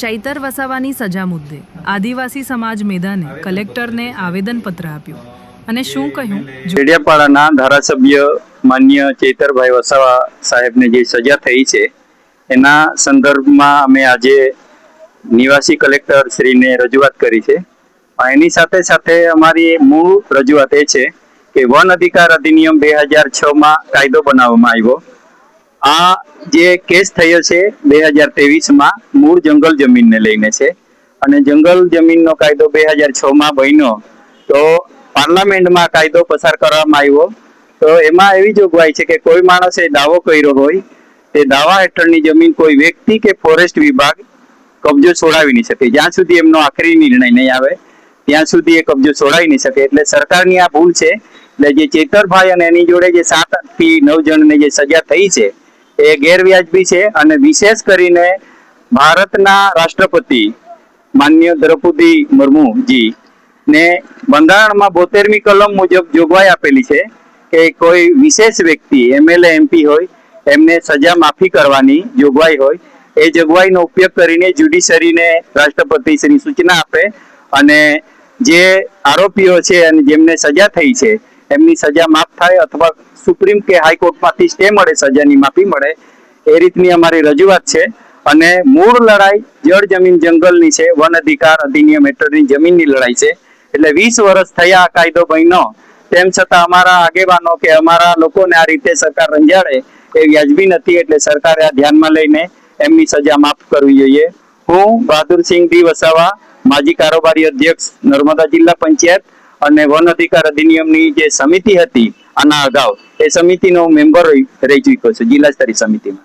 ચૈતર વસાવાની સજા મુદ્દે આદિવાસી સમાજ મેદાને કલેક્ટરને આવેદનપત્ર આપ્યું અને શું કહ્યું? ડેડિયાપાડાના ધારાસભ્ય માન્ય ચૈતરભાઈ વસાવા સાહેબને જે સજા થઈ છે એના સંદર્ભમાં અમે આજે નિવાસી કલેક્ટર શ્રીને રજૂઆત કરી છે. એની સાથે સાથે અમારી મૂળ રજૂઆત એ છે કે વન અધિકાર અધિનિયમ 2006માં કાયદો બનાવવામાં આવ્યો. આ જે કેસ થયો છે 2023માં મૂળ જંગલ જમીનને લઈને છે અને જંગલ જમીનનો કાયદો 2006માં બન્યો તો પાર્લામેન્ટમાં કાયદો પસાર કરવામાં આવ્યો. તો એમાં એવી જોગવાઈ છે કે કોઈ માણસે દાવો કર્યો હોય તે દાવા હેઠળની જમીન કોઈ વ્યક્તિ કે ફોરેસ્ટ વિભાગ કબજો છોડાવી નહીં શકે. જ્યાં સુધી એમનો આખરી નિર્ણય નહીં આવે ત્યાં સુધી એ કબજો છોડાવી નહીં શકે. એટલે સરકારની આ ભૂલ છે. એટલે જે ચેતરભાઈ અને એની જોડે જે 7 થી 9 જણને જે સજા થઈ છે એ ગેરવ્યાજબી છે અને વિશેષ કરીને ભારતના રાષ્ટ્રપતિ માન્ય દ્રૌપદી મુર્મુજી ને બંધારણમાં 72મી કલમ મુજબ જોગવાઈ આપેલી છે કે કોઈ વિશેષ વ્યક્તિ એમએલએ એમપી હોય એમને સજા માફી કરવાની જોગવાઈ હોય. એ જોગવાઈનો ઉપયોગ કરીને જ્યુડિશરીને રાષ્ટ્રપતિ શ્રી સૂચના આપે અને જે આરોપીઓ છે અને જેમને સજા થઈ છે એમની સજા માફ થાય અથવા સુપ્રીમ કે હાઈકોર્ટમાંથી સ્ટે મળે, સજાની માફી મળે. એ રીતની અમારી રજૂઆત છે અને મૂળ લડાઈ જળ જમીન જંગલની છે. વન અધિકાર અધિનિયમ હેઠળની જમીનની લડાઈ છે. એટલે 20 વર્ષ થયા આ કાયદો બન્યો તેમ છતાં અમારા આગેવાનો કે અમારા લોકોને આ રીતે સરકાર રંજાડે એ વ્યાજબી નથી. એટલે સરકારે આ ધ્યાનમાં લઈને એમની સજા માફ કરવી જોઈએ. હું બહાદુરસિંહ ડી વસાવા, માજી કારોબારી અધ્યક્ષ નર્મદા જિલ્લા પંચાયત અને વન અધિકાર અધિનિયમની જે સમિતિ હતી આના અગાઉ એ સમિતિનો મેમ્બર રહી ચૂક્યો છું જિલ્લા સ્તરીય સમિતિમાં.